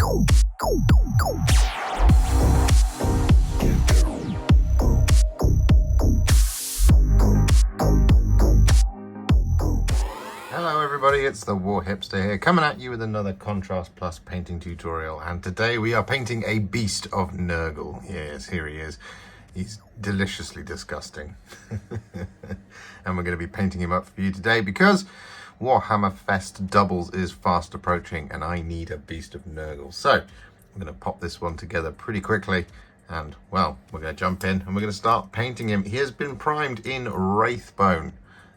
Hello everybody, it's the Warhipster here, coming at you with another Contrast Plus painting tutorial, and today we are painting a Beast of Nurgle. Yes, here he is. He's deliciously disgusting. And we're going to be painting him up for you today because Warhammer Fest doubles is fast approaching and I need a Beast of Nurgle. So I'm going to pop this one together pretty quickly and, well, we're going to jump in and we're going to start painting him. He has been primed in Wraithbone,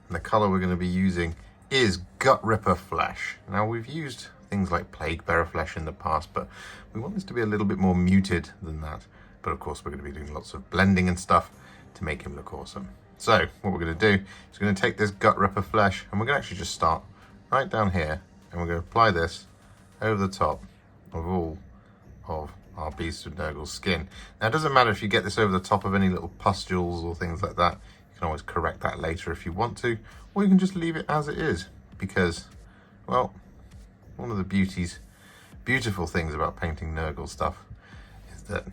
and the colour we're going to be using is Gutrippa Flesh. Now, we've used things like Plaguebearer Flesh in the past, but we want this to be a little bit more muted than that. But of course, we're going to be doing lots of blending and stuff to make him look awesome. So what we're going to do is we're going to take this Gutrippa Flesh and we're going to actually just start right down here, and we're going to apply this over the top of all of our Beast of Nurgle's skin. Now, it doesn't matter if you get this over the top of any little pustules or things like that. You can always correct that later if you want to, or you can just leave it as it is, because, well, one of the beautiful things about painting Nurgle stuff is that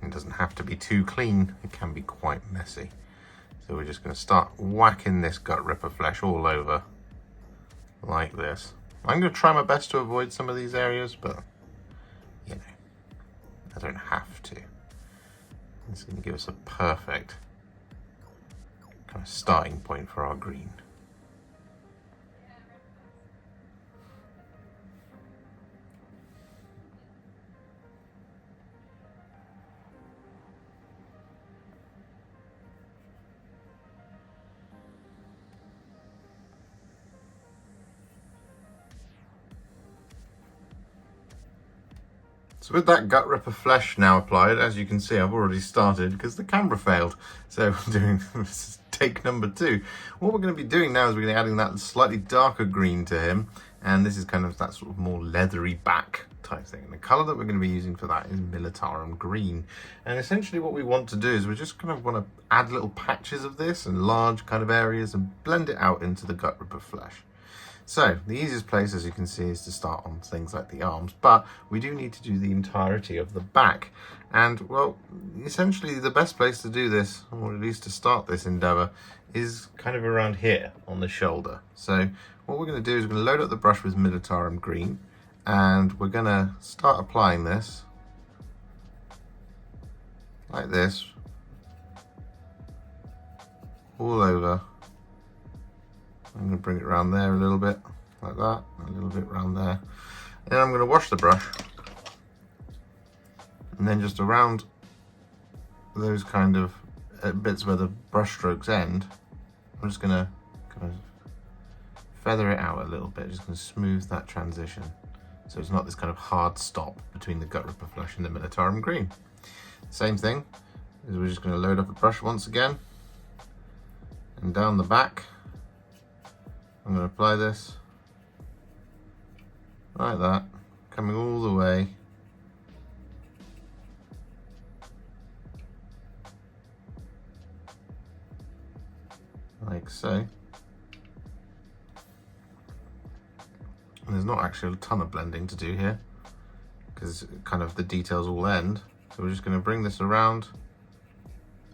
it doesn't have to be too clean. It can be quite messy. So we're just going to start whacking this Gutrippa Flesh all over like this. I'm going to try my best to avoid some of these areas, but, you know, I don't have to. It's going to give us a perfect kind of starting point for our green. So with that Gutrippa Flesh now applied, as you can see, I've already started because the camera failed. So we're doing take number 2. What we're going to be doing now is we're going to be adding that slightly darker green to him. And this is kind of that sort of more leathery back type thing. And the colour that we're going to be using for that is Militarum Green. And essentially what we want to do is we just kind of want to add little patches of this and large kind of areas and blend it out into the Gutrippa Flesh. So the easiest place, as you can see, is to start on things like the arms, but we do need to do the entirety of the back. And, well, essentially the best place to do this, or at least to start this endeavour, is kind of around here on the shoulder. So what we're going to do is we're going to load up the brush with Militarum Green, and we're going to start applying this like this all over. I'm going to bring it around there a little bit, like that, a little bit around there. Then I'm going to wash the brush. And then just around those kind of bits where the brush strokes end, I'm just going to kind of feather it out a little bit, just going to smooth that transition. So it's not this kind of hard stop between the Gutrippa Flesh and the Militarum Green. Same thing, is we're just going to load up a brush once again, and down the back. I'm going to apply this like that, coming all the way like so. And there's not actually a ton of blending to do here because kind of the details all end. So we're just going to bring this around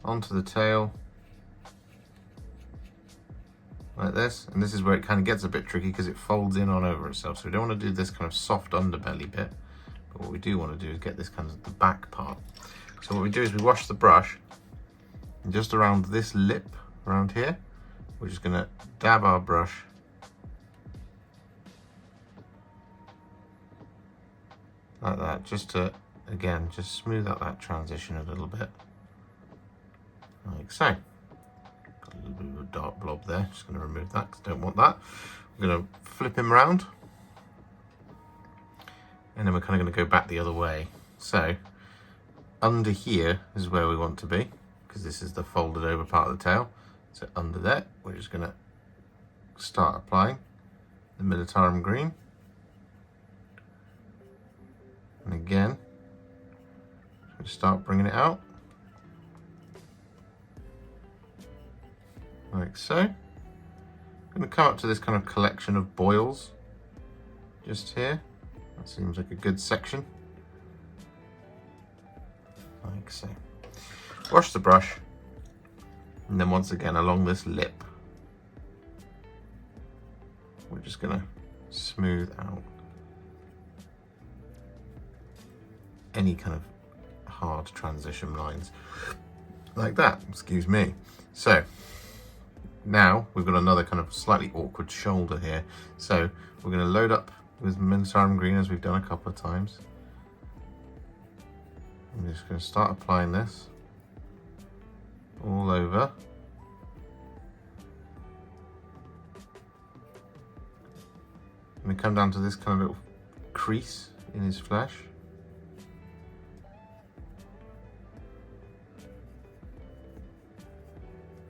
onto the tail like this, and this is where it kind of gets a bit tricky because it folds in on over itself. So we don't want to do this kind of soft underbelly bit, but what we do want to do is get this kind of the back part. So what we do is we wash the brush, and just around this lip, around here, we're just going to dab our brush like that, just to, again, just smooth out that transition a little bit, like so. Got a little bit of a dark blob there, just going to remove that because I don't want that. I'm going to flip him around, and then we're kind of going to go back the other way. So under here is where we want to be, because this is the folded over part of the tail. So under there, we're just going to start applying the Militarum Green. And again, start bringing it out. Like so. I'm going to come up to this kind of collection of boils just here. That seems like a good section. like so. Wash the brush, and then once again along this lip, we're just going to smooth out any kind of hard transition lines like that, excuse me. So now we've got another kind of slightly awkward shoulder here, so we're going to load up with Militarum Green as we've done a couple of times. I'm just going to start applying this all over. And we come down to this kind of little crease in his flesh.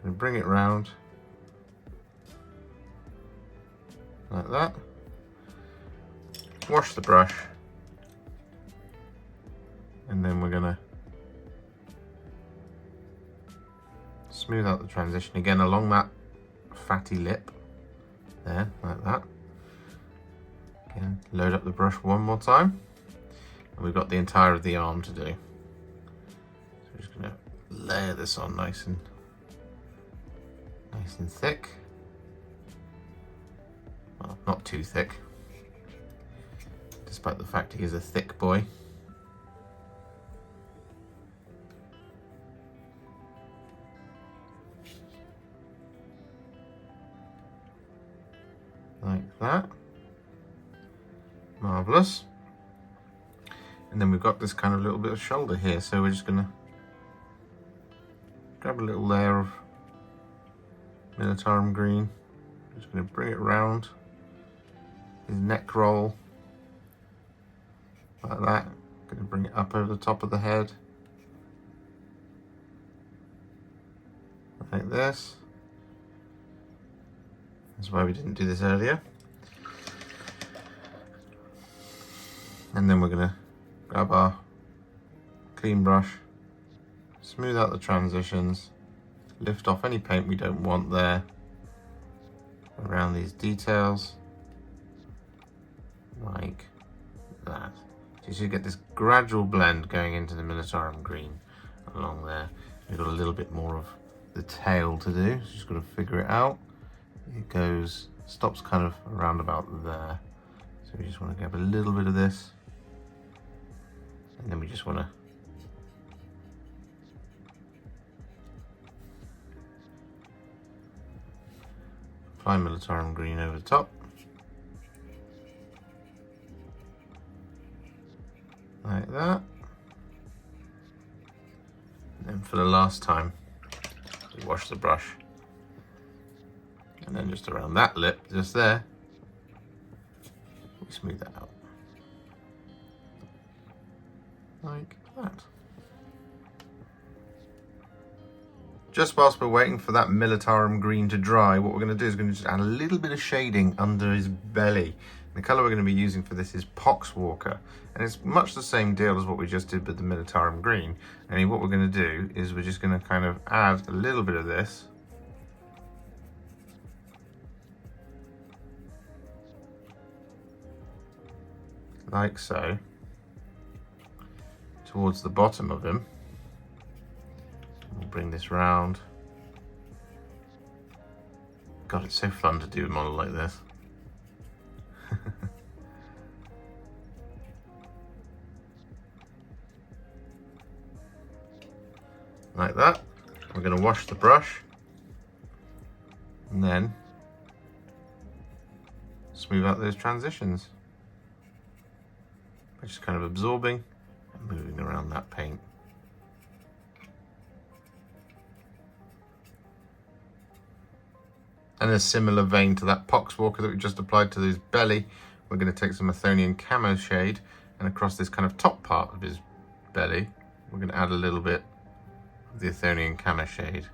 Going to bring it round like that. Wash the brush, and then we're going to smooth out the transition again along that fatty lip there, like that. Again, load up the brush one more time, and we've got the entire of the arm to do. So we're just going to layer this on nice and thick. Well, not too thick, despite the fact he is a thick boy. Like that. Marvellous. And then we've got this kind of little bit of shoulder here, so we're just going to grab a little layer of Militarum Green. Just going to bring it round his neck roll like that. Going to bring it up over the top of the head like this. That's why we didn't do this earlier. And then we're going to grab our clean brush, smooth out the transitions, lift off any paint we don't want there around these details like that. So you should get this gradual blend going into the Militarum Green along there. We've got a little bit more of the tail to do, so just got to figure it out. It goes, stops kind of around about there. So we just want to grab a little bit of this, and then we just want to apply Militarum Green over the top. Like that. And then for the last time, we wash the brush. And then just around that lip, just there, we smooth that out. Like that. Just whilst we're waiting for that Militarum Green to dry, what we're going to do is we're going to just add a little bit of shading under his belly. The colour we're going to be using for this is Poxwalker, and it's much the same deal as what we just did with the Militarum Green. And what we're going to do is we're just going to kind of add a little bit of this like so towards the bottom of him. We'll bring this round. God, it's so fun to do a model like this. Like that. We're going to wash the brush and then smooth out those transitions by just kind of absorbing and moving around that paint. And in a similar vein to that Poxwalker that we just applied to his belly, we're going to take some Athonian Camoshade, and across this kind of top part of his belly, we're going to add a little bit of the Athonian Camoshade,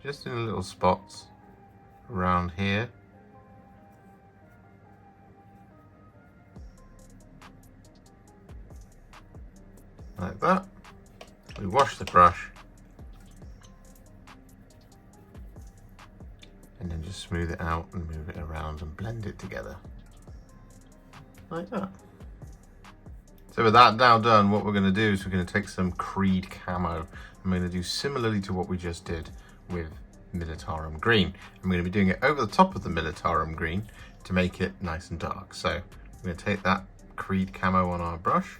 just in little spots around here. Like that. We wash the brush and then just smooth it out and move it around and blend it together like that. So with that now done, what we're going to do is we're going to take some Krieg Camo. I'm going to do similarly to what we just did with Militarum Green. I'm going to be doing it over the top of the Militarum Green to make it nice and dark. So we're going to take that Krieg Camo on our brush,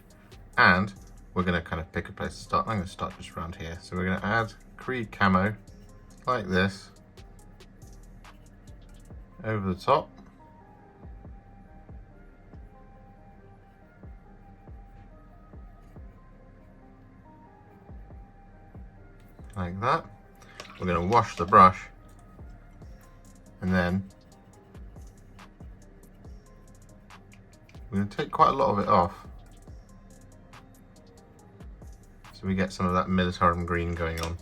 and we're going to kind of pick a place to start. I'm going to start just around here. So we're going to add Krieg Camo like this over the top. Like that. We're going to wash the brush, and then we're going to take quite a lot of it off so we get some of that Militarum Green going on.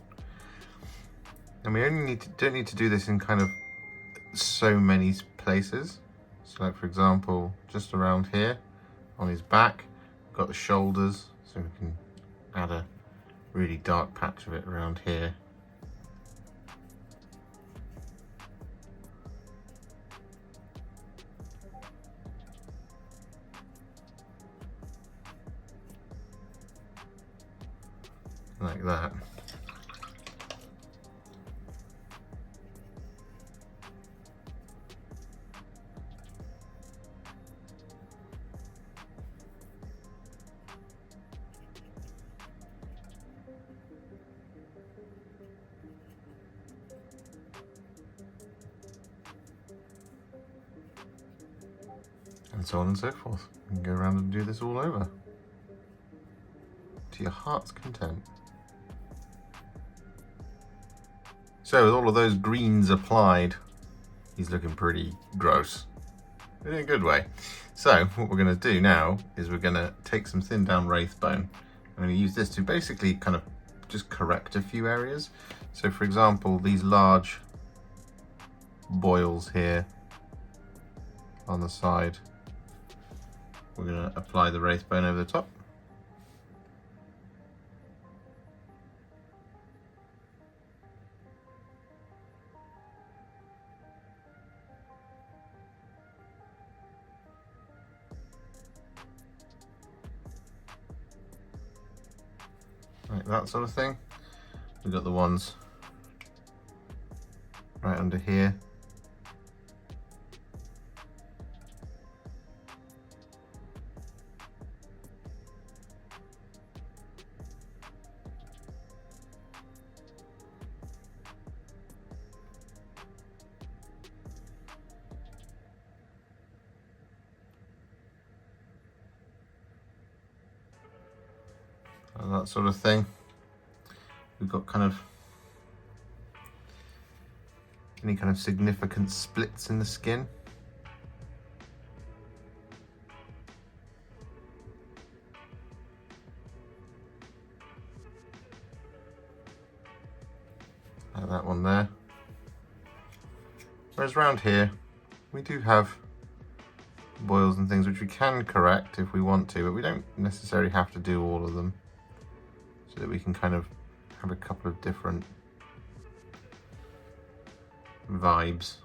And we only don't need to do this in kind of so many places. So like for example, just around here on his back, we've got the shoulders, so we can add a really dark patch of it around here. Like that. And so on and so forth. You can go around and do this all over to your heart's content. So with all of those greens applied, he's looking pretty gross, in a good way. So what we're going to do now is we're going to take some thin down Wraithbone. I'm going to use this to basically kind of just correct a few areas. So for example, these large boils here on the side, we're going to apply the Wraithbone over the top. Like that sort of thing. We've got the ones right under here. That sort of thing. We've got kind of any kind of significant splits in the skin. Like that one there. Whereas around here, we do have boils and things which we can correct if we want to, but we don't necessarily have to do all of them, so that we can kind of have a couple of different vibes.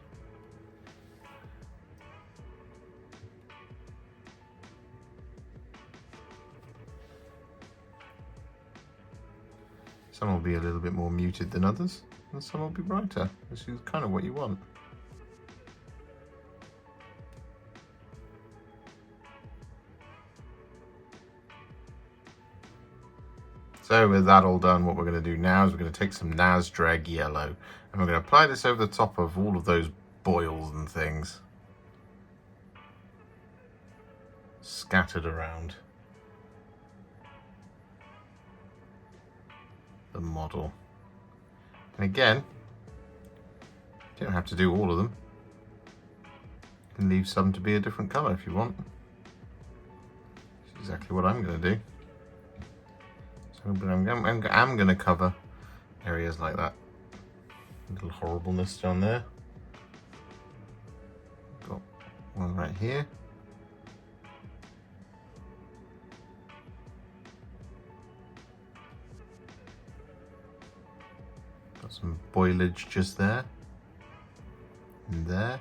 Some will be a little bit more muted than others, and some will be brighter, which is kind of what you want. So with that all done, what we're going to do now is we're going to take some Nazdreg Yellow, and we're going to apply this over the top of all of those boils and things scattered around the model. And again, you don't have to do all of them. You can leave some to be a different colour if you want. That's exactly what I'm going to do. But I'm going to cover areas like that. A little horribleness down there. Got one right here. Got some boilage just there. And there.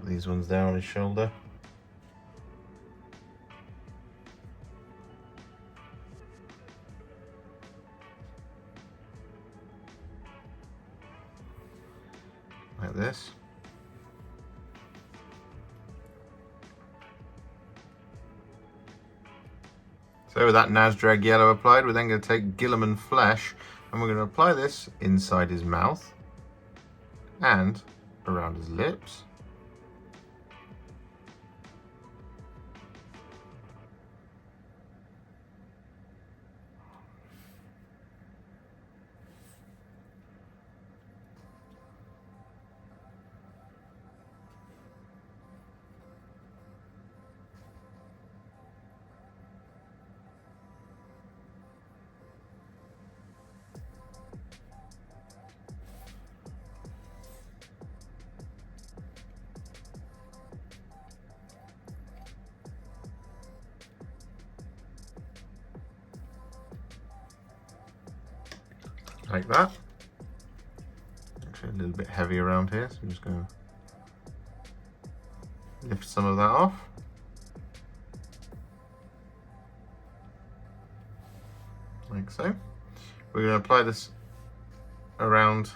these ones there on his shoulder. Like this. So with that Nazdreg Yellow applied, we're then going to take Guilliman Flesh and we're going to apply this inside his mouth and around his lips. Like that. Actually a little bit heavy around here, so I'm just going to lift some of that off. Like so. We're going to apply this around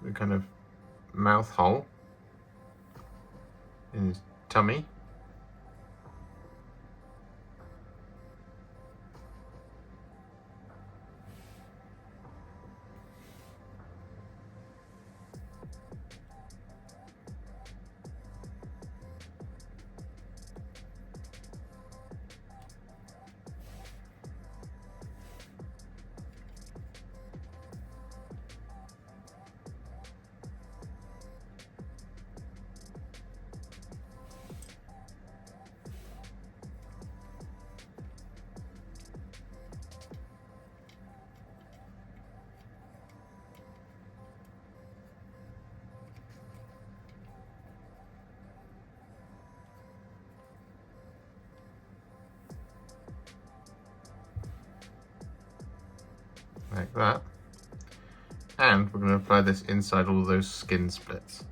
the kind of mouth hole in his tummy. Like that. And we're going to apply this inside all those skin splits.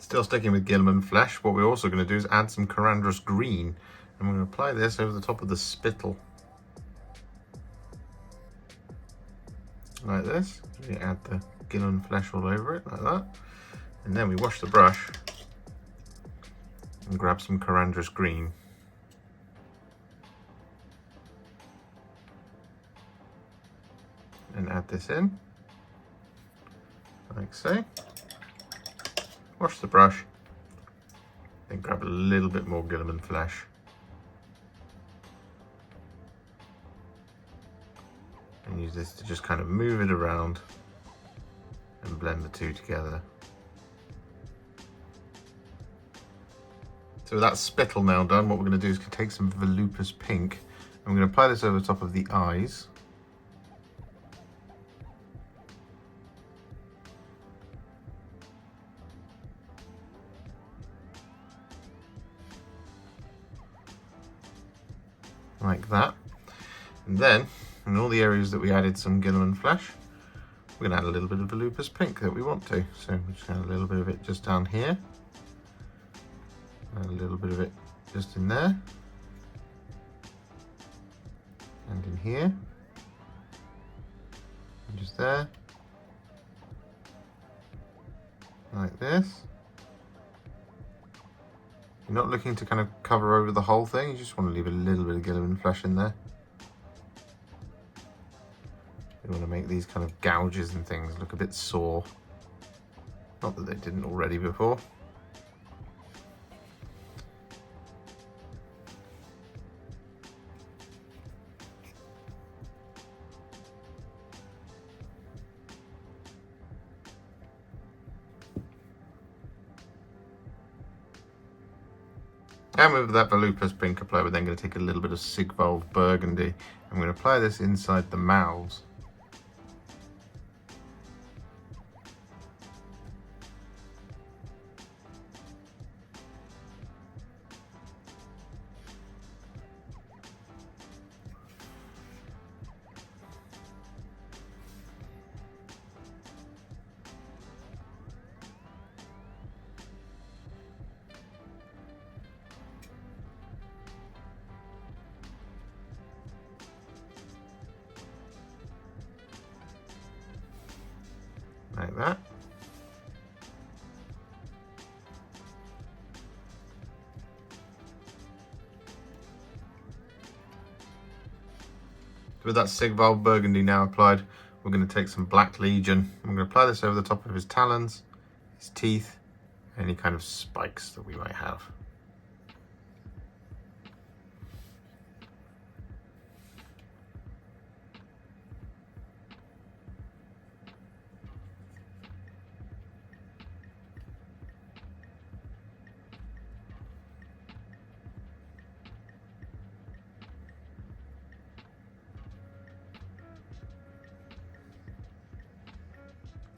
Still sticking with Guilliman Flesh, what we're also going to do is add some Karandras Green, and we're going to apply this over the top of the spittle. Like this. We add the Guilliman Flesh all over it, like that. And then we wash the brush and grab some Karandras Green. And add this in, like so. Wash the brush, then grab a little bit more Guilliman Flesh. And use this to just kind of move it around and blend the two together. So with that spittle now done, what we're going to do is take some Volupus Pink and we're going to apply this over the top of the eyes. Like that. And then in all the areas that we added some Guilliman Flesh, we're going to add a little bit of Volupus Pink that we want to. So we just add a little bit of it just down here, add a little bit of it just in there, and in here, and just there, like this. You're not looking to kind of cover over the whole thing, you just want to leave a little bit of Guilliman Flesh in there. You want to make these kind of gouges and things look a bit sore. Not that they didn't already before. And with that Volupus Pink applied, we're then going to take a little bit of Sigvald Burgundy. I'm going to apply this inside the mouths. Like that. With that Sigvald Burgundy now applied, we're going to take some Black Legion. I'm going to apply this over the top of his talons, his teeth, any kind of spikes that we might have.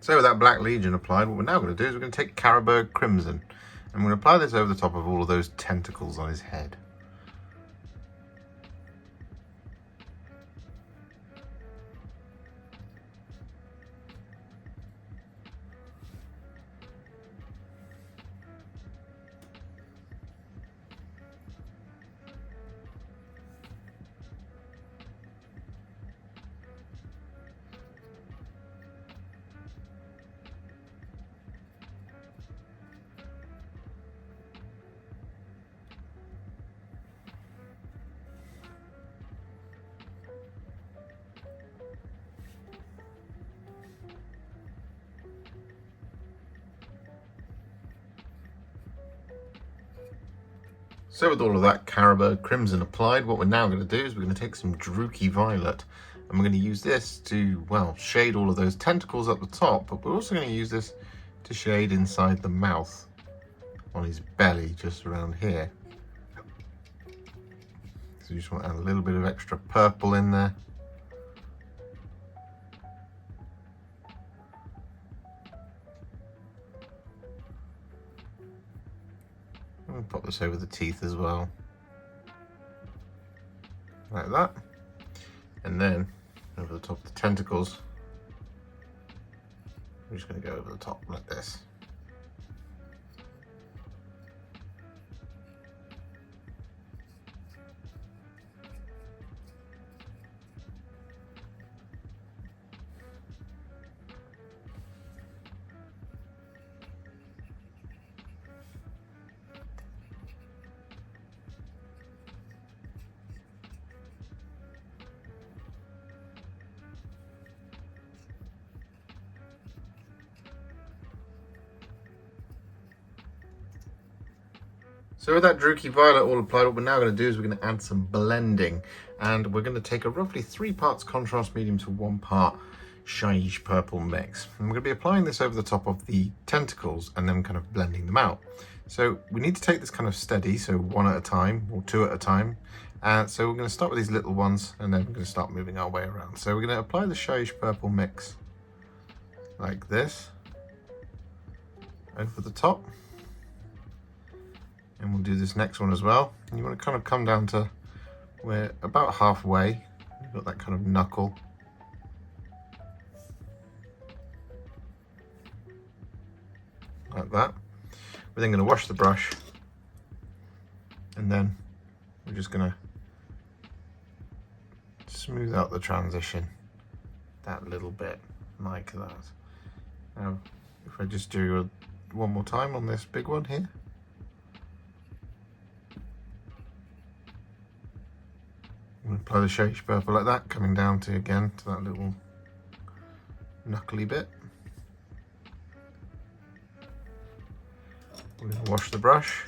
So with that Black Legion applied, what we're now going to do is we're going to take Carroburg Crimson. And we're going to apply this over the top of all of those tentacles on his head. So with all of that Carroburg Crimson applied, what we're now going to do is we're going to take some Druchii Violet, and we're going to use this to, well, shade all of those tentacles at the top, but we're also going to use this to shade inside the mouth, on his belly, just around here. So you just want to add a little bit of extra purple in there. We'll pop this over the teeth as well, like that, and then over the top of the tentacles, we're just going to go over the top like this. So with that Druchii Violet all applied, what we're now going to do is we're going to add some blending, and we're going to take a roughly 3 parts contrast medium to 1 part Shyish Purple mix. And we're going to be applying this over the top of the tentacles and then kind of blending them out. So we need to take this kind of steady, so 1 at a time or 2 at a time. So we're going to start with these little ones and then we're going to start moving our way around. So we're going to apply the Shyish Purple mix like this over the top. And we'll do this next one as well. And you want to kind of come down to where about halfway. You've got that kind of knuckle. Like that. We're then going to wash the brush. And then we're just going to smooth out the transition that little bit like that. Now, if I just do one more time on this big one here. Apply the Shyish Purple like that, coming down to again to that little knuckly bit. We're going to wash the brush.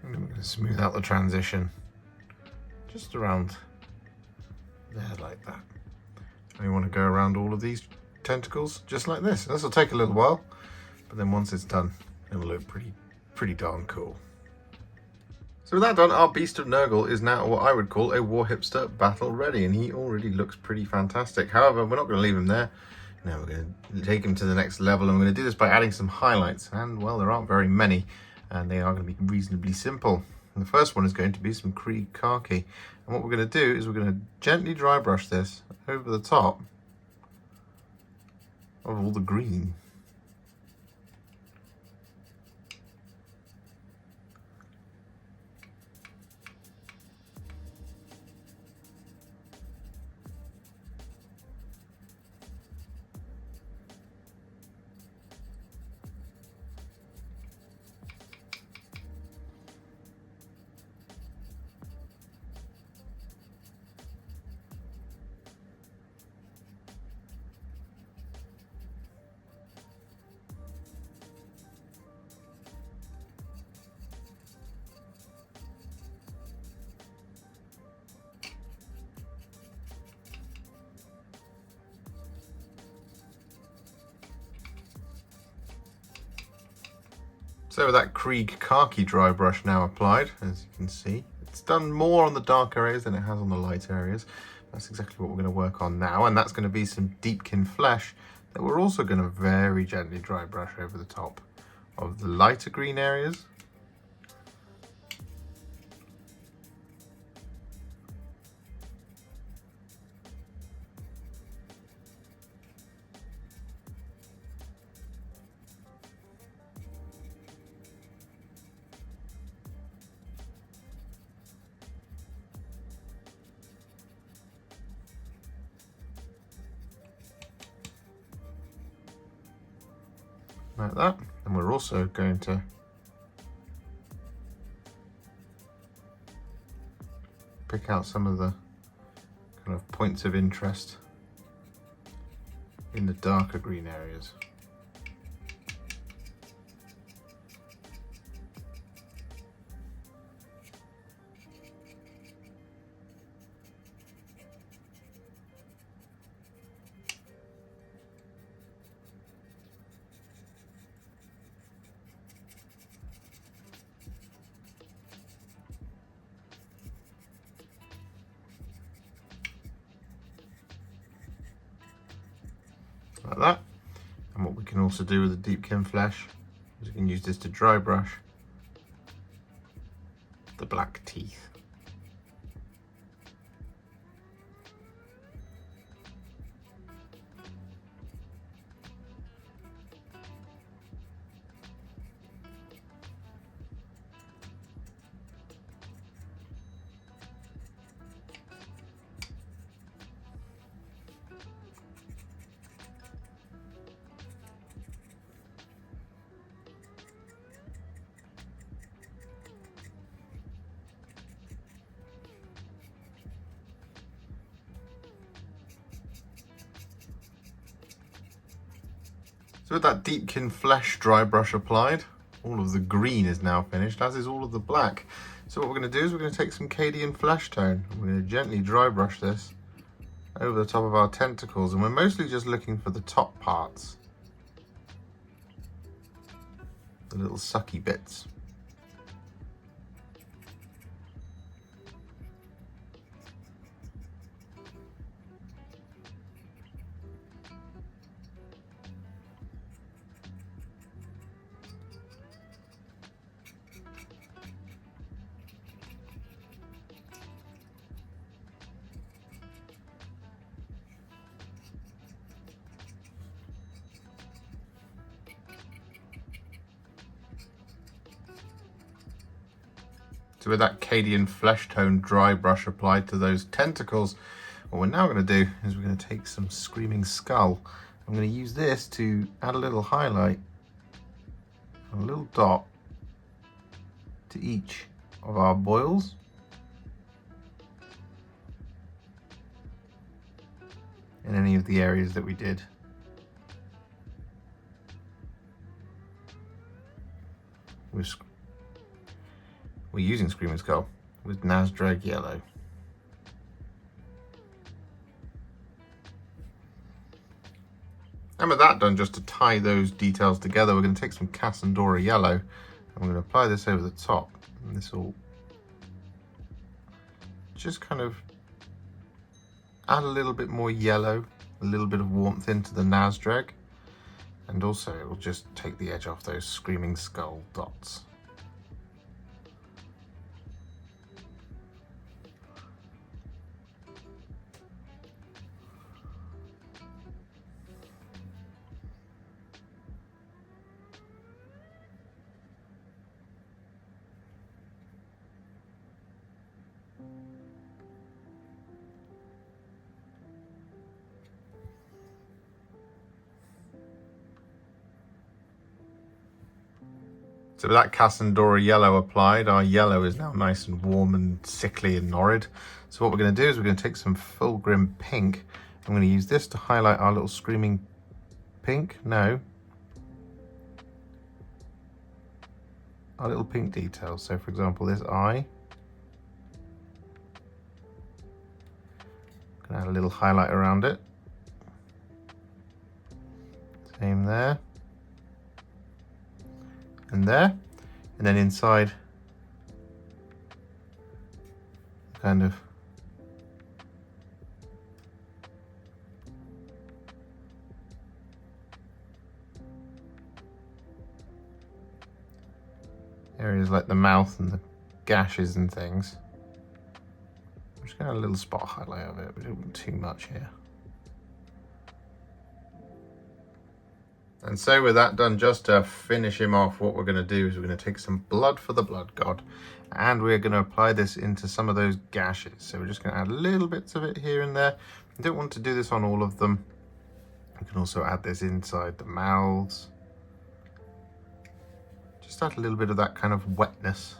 And then we're going to smooth out the transition just around there like that. And we want to go around all of these tentacles just like this. This will take a little while, but then once it's done, it'll look pretty darn cool. So with that done, our Beast of Nurgle is now what I would call a Warhipster battle ready, and he already looks pretty fantastic. However, we're not going to leave him there. Now we're going to take him to the next level, and we're going to do this by adding some highlights. And, well, there aren't very many, and they are going to be reasonably simple. And the first one is going to be some Krieg Khaki. And what we're going to do is we're going to gently dry brush this over the top of all the green. So with that Krieg Khaki dry brush now applied, as you can see, it's done more on the dark areas than it has on the light areas. That's exactly what we're going to work on now, and that's going to be some Deepkin Flesh that we're also going to very gently dry brush over the top of the lighter green areas. Like that, and we're also going to pick out some of the kind of points of interest in the darker green areas. Like that. And what we can also do with the Deepkin Flesh is we can use this to dry brush the black teeth. So with that Deepkin Flesh dry brush applied, all of the green is now finished, as is all of the black. So what we're going to do is we're going to take some Cadian Fleshtone. We're going to gently dry brush this over the top of our tentacles, and we're mostly just looking for the top parts, the little sucky bits. So with that Cadian Fleshtone dry brush applied to those tentacles, what we're now going to do is we're going to take some Screaming Skull. I'm going to use this to add a little highlight, a little dot to each of our boils. In any of the areas that we did. We're using Screaming Skull with Nazdreg Yellow. And with that done, just to tie those details together, we're going to take some Casandora Yellow and we're going to apply this over the top. And this will just kind of add a little bit more yellow, a little bit of warmth into the Nazdreg. And also it will just take the edge off those screaming skull dots. So with that Casandora Yellow applied, our yellow is now nice and warm and sickly and norrid. So what we're going to do is we're going to take some Fulgrim Pink. I'm going to use this to highlight our little screaming pink. No. Our little pink details. So for example, this eye. I'm going to add a little highlight around it. Same there. And there, and then inside, kind of areas like the mouth and the gashes and things. I'm just going to add a little spot highlight of it, but it wouldn't too much here. And so with that done, just to finish him off, what we're going to do is we're going to take some blood for the blood god and we're going to apply this into some of those gashes. So we're just going to add little bits of it here and there. I don't want to do this on all of them. We can also add this inside the mouths. Just add a little bit of that kind of wetness.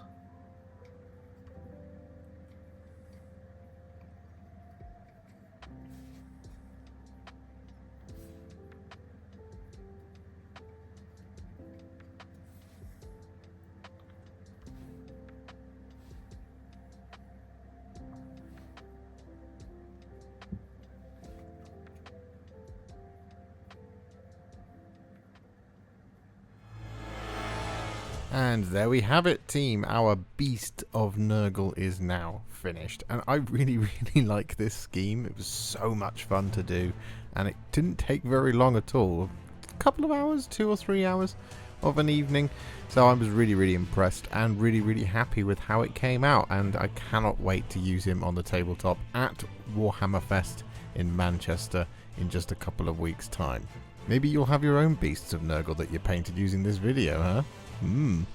And there we have it, team. Our Beast of Nurgle is now finished. And I really, really like this scheme. It was so much fun to do. And it didn't take very long at all. A couple of hours, 2 or 3 hours of an evening. So I was really, really impressed and really, really happy with how it came out. And I cannot wait to use him on the tabletop at Warhammer Fest in Manchester in just a couple of weeks' time. Maybe you'll have your own Beasts of Nurgle that you painted using this video, huh?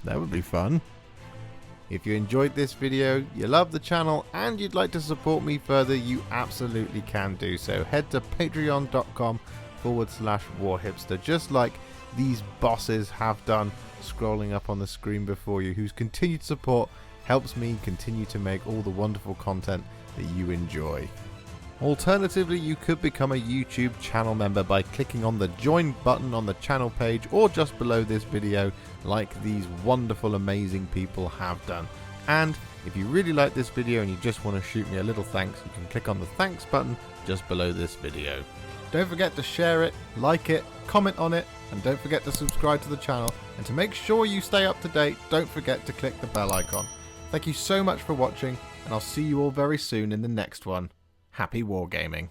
That would be fun. If you enjoyed this video, you love the channel, and you'd like to support me further, you absolutely can do so. Head to patreon.com/Warhipster, just like these bosses have done, scrolling up on the screen before you, whose continued support helps me continue to make all the wonderful content that you enjoy. Alternatively, you could become a YouTube channel member by clicking on the join button on the channel page or just below this video, like these wonderful, amazing people have done. And if you really like this video and you just want to shoot me a little thanks, you can click on the thanks button just below this video. Don't forget to share it, like it, comment on it, and don't forget to subscribe to the channel. And to make sure you stay up to date, don't forget to click the bell icon. Thank you so much for watching, and I'll see you all very soon in the next one. Happy wargaming.